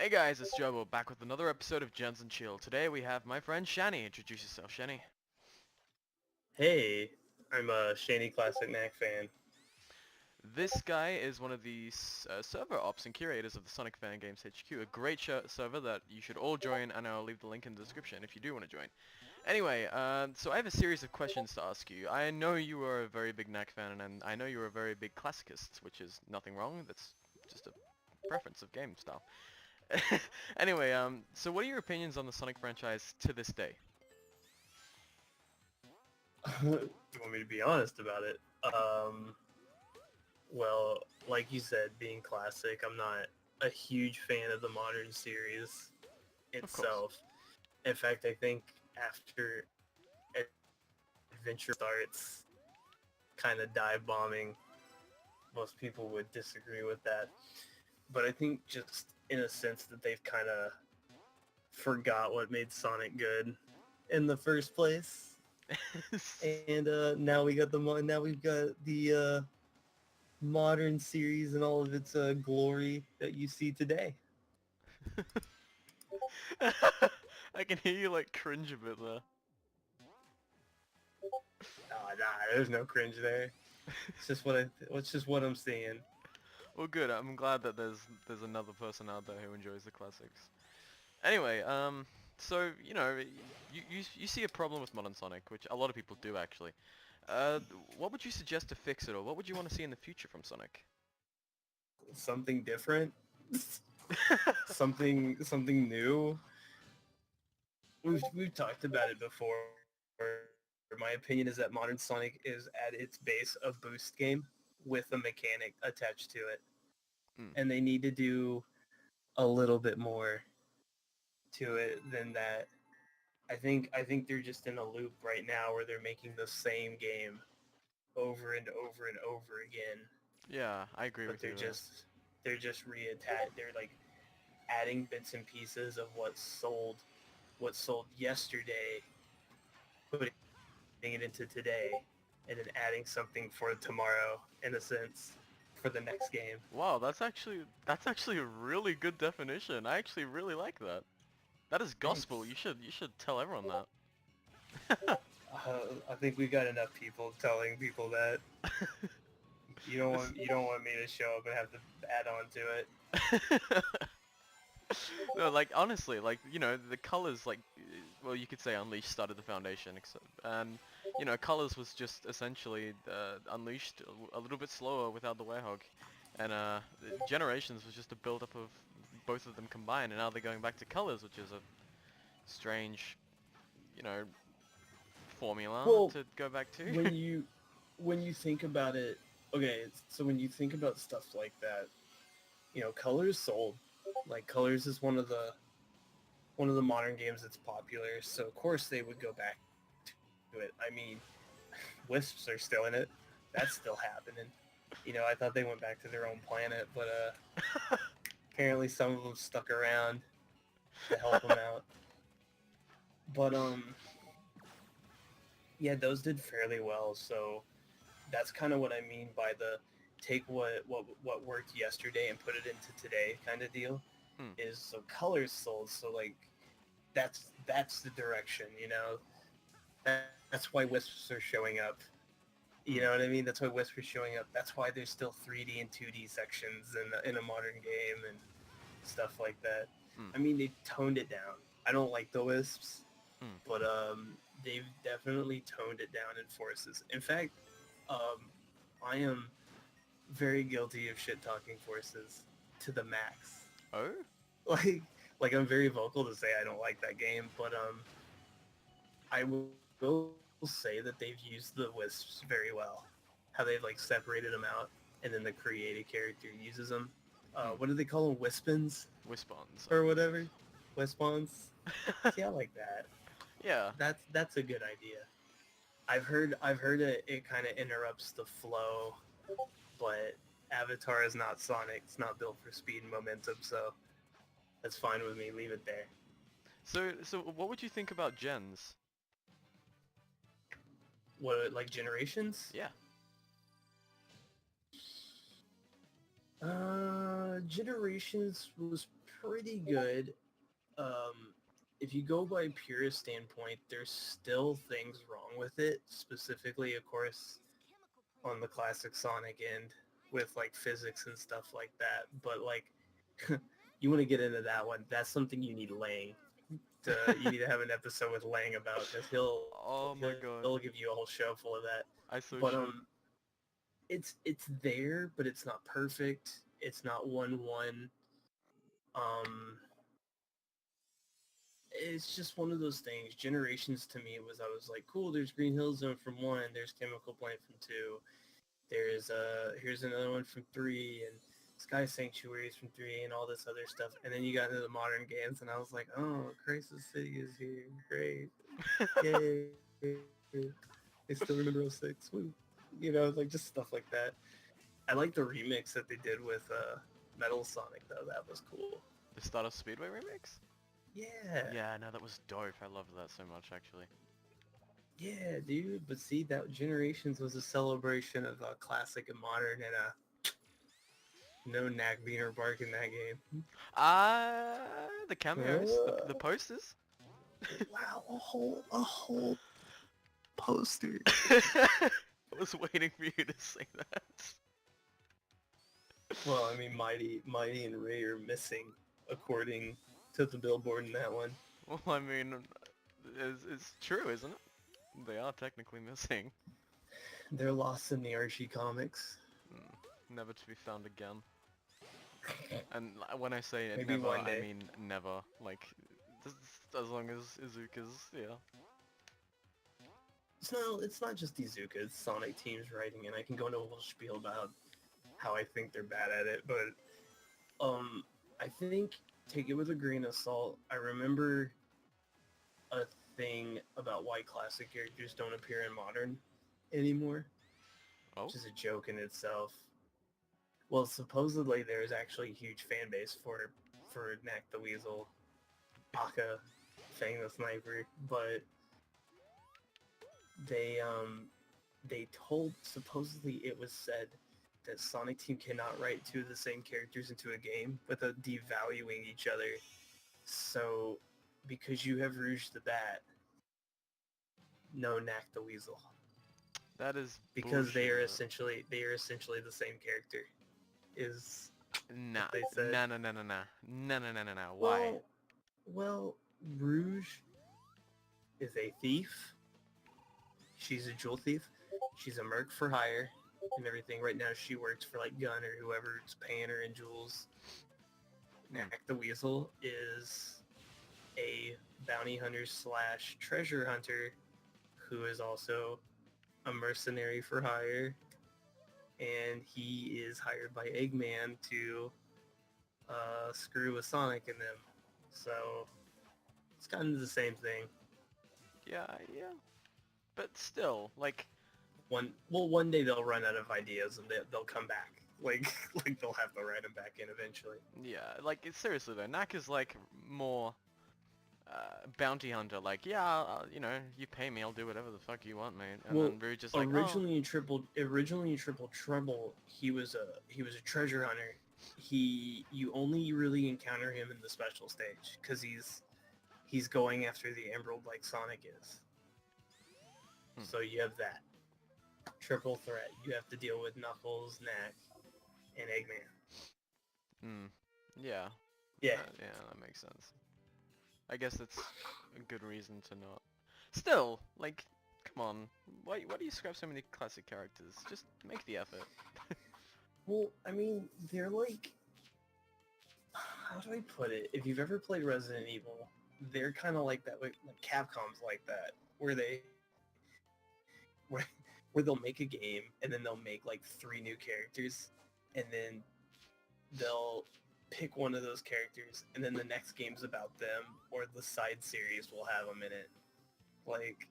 Hey guys, it's Jobo back with another episode of Gens'n Chill. Today we have my friend Shani. Introduce yourself, Shani. Hey, I'm a Shanny Classic Knack fan. This guy is one of the server ops and curators of the Sonic Fan Games HQ, a great server that you should all join, and I'll leave the link in the description if you do want to join. Anyway, so I have a series of questions to ask you. I know you are a very big Knack fan, and I know you're a very big classicist, which is nothing wrong. That's just a preference of game style. Anyway, so what are your opinions on the Sonic franchise to this day? You want me to be honest about it? Well, like you said, being classic, I'm not a huge fan of the modern series Of course. itself. In fact, I think after Adventure starts kind of dive bombing, most people would disagree with that. But I think just in a sense that they've kind of forgot what made Sonic good in the first place. And now now we've got the modern series and all of its glory that you see today. I can hear you like cringe a bit there. Nah, there's no cringe there. It's just what I'm seeing. Well, good. I'm glad that there's another person out there who enjoys the classics. Anyway, so you see a problem with modern Sonic, which a lot of people do actually. What would you suggest to fix it, or what would you want to see in the future from Sonic? Something different, something new. We've talked about it before. My opinion is that modern Sonic is at its base a boost game with a mechanic attached to it, Mm. and they need to do a little bit more to it than that. I think they're just in a loop right now where they're making the same game over and over and over again, Yeah, I agree but with you there. they're just reattach. They're like adding bits and pieces of what sold yesterday, putting it into today, and then adding something for tomorrow in a sense for the next game. Wow, that's actually a really good definition. I actually really like that. That is gospel. Thanks. You should tell everyone that. I think we got enough people telling people that. This- You don't want me to show up and have to add on to it. No, like honestly, like the colors, like well, you could say Unleashed started the foundation, except and colors was just essentially Unleashed a little bit slower without the Werehog, and Generations was just a build up of both of them combined, and now they're going back to colors, which is a strange, you know, formula Well, to go back to. when you when you think about it, okay, so when you think about stuff like that, Colors sold. Like Colors is one of the modern games that's popular, so of course they would go back to it. I mean, Wisps are still in it. That's still happening. I thought they went back to their own planet, but apparently some of them stuck around to help them out. But yeah, those did fairly well. So that's kind of what I mean by the take what worked yesterday and put it into today kind of deal. Hmm. Is so colors sold. So like that's the direction. That's why wisps are showing up. You Hmm. know what I mean? That's why wisps are showing up. That's why there's still 3D and 2D sections in a modern game and stuff like that. Hmm. I mean, they toned it down. I don't like the wisps, Hmm. but they've definitely toned it down in forces. In fact, um, I am very guilty of shit talking forces to the max. Oh? Like, like I'm very vocal to say I don't like that game, but I will say that they've used the wisps very well. How they've like separated them out, and then the created character uses them. Hmm. What do they call them? Wispins Wispons, I or believe. whatever. Wispons. See, I like that. Yeah. That's a good idea. I've heard it kind of interrupts the flow, but Avatar is not Sonic. It's not built for speed and momentum, so that's fine with me. Leave it there. So what would you think about gens? What, like Generations? Yeah. Generations was pretty good. If you go by purist standpoint, there's still things wrong with it. Specifically, of course, on the classic Sonic end with like physics and stuff like that. But like, you want to get into that one? That's something you need Lang to. You need to have an episode with Lang about because Oh my god. he'll give you a whole show full of that. I so But should. it's there, but it's not perfect. It's not 1-1. Um, it's just one of those things. Generations to me was I was like, cool. There's Green Hill Zone from 1. There's Chemical Plant from 2. There's here's another one from 3, and Sky Sanctuaries from 3, and all this other stuff. And then you got into the modern games, and I was like, oh, Crisis City is here. Great, yay! I still remember '06. Woo. You know, like just stuff like that. I like the remix that they did with Metal Sonic though. That was cool. The Stardust Speedway remix? Yeah. Yeah, no, that was dope. I loved that so much, actually. Yeah, dude. But see, that Generations was a celebration of classic and modern, and no knack beaner bark in that game. The cameos, the posters. Wow, a whole poster. I was waiting for you to say that. Well, I mean, Mighty and Ray are missing, according to the billboard in that one. Well, I mean, it's true, isn't it? They are technically missing. They're lost in the Archie comics. Never to be found again. And when I say Maybe never, one day. I mean never. Like, just as long as Izuka's, yeah. It's not just Izuka, it's Sonic Team's writing, and I can go into a whole spiel about how I think they're bad at it, but I think take it with a grain of salt. I remember a thing about why classic characters don't appear in modern anymore, Oh? which is a joke in itself. Well, supposedly there's actually a huge fan base for Knack the Weasel, Aka, Fang the Sniper, but they told, supposedly it was said that Sonic Team cannot write two of the same characters into a game without devaluing each other. So, because you have Rouge the Bat, no Knack the Weasel. That is Because bullshit. they are essentially the same character. Is Nah. what they said. Nah. Why? Well, Rouge is a thief. She's a jewel thief. She's a merc for hire and everything. Right now she works for like Gun or whoever's paying her in jewels. Knack the Weasel is a bounty hunter / treasure hunter who is also a mercenary for hire, and he is hired by Eggman to screw with Sonic and them. So it's kind of the same thing. Yeah. But still, like... One day they'll run out of ideas and they'll come back. Like they'll have to write them back in eventually. Yeah, like, seriously though, Knack is like more... bounty hunter, like, yeah, you know, you pay me, I'll do whatever the fuck you want, mate. And then Rouge just like, originally in Triple Trouble, he was a treasure hunter. You only really encounter him in the special stage because he's going after the emerald like Sonic is. So you have that triple threat. You have to deal with Knuckles, Knack, and Eggman. Yeah. Yeah. Yeah, that makes sense. I guess that's a good reason to not... Still, like, come on. Why do you scrap so many classic characters? Just make the effort. Well, I mean, they're like... How do I put it? If you've ever played Resident Evil, they're kind of like that. Like Capcom's like that, where they'll make a game and then they'll make like 3 new characters, and then they'll pick one of those characters, and then the next game's about them, or the side series will have them in it. Like,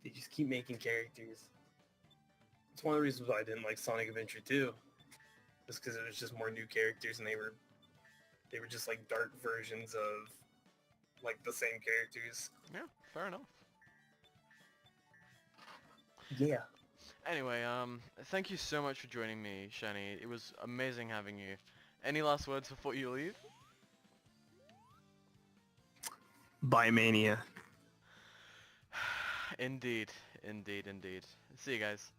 they just keep making characters. It's one of the reasons why I didn't like Sonic Adventure 2. Just because it was just more new characters, and they were just like dark versions of like the same characters. Yeah, fair enough. Yeah. Anyway, thank you so much for joining me, Shani. It was amazing having you. Any last words before you leave? By Mania. Indeed, indeed, indeed. See you guys.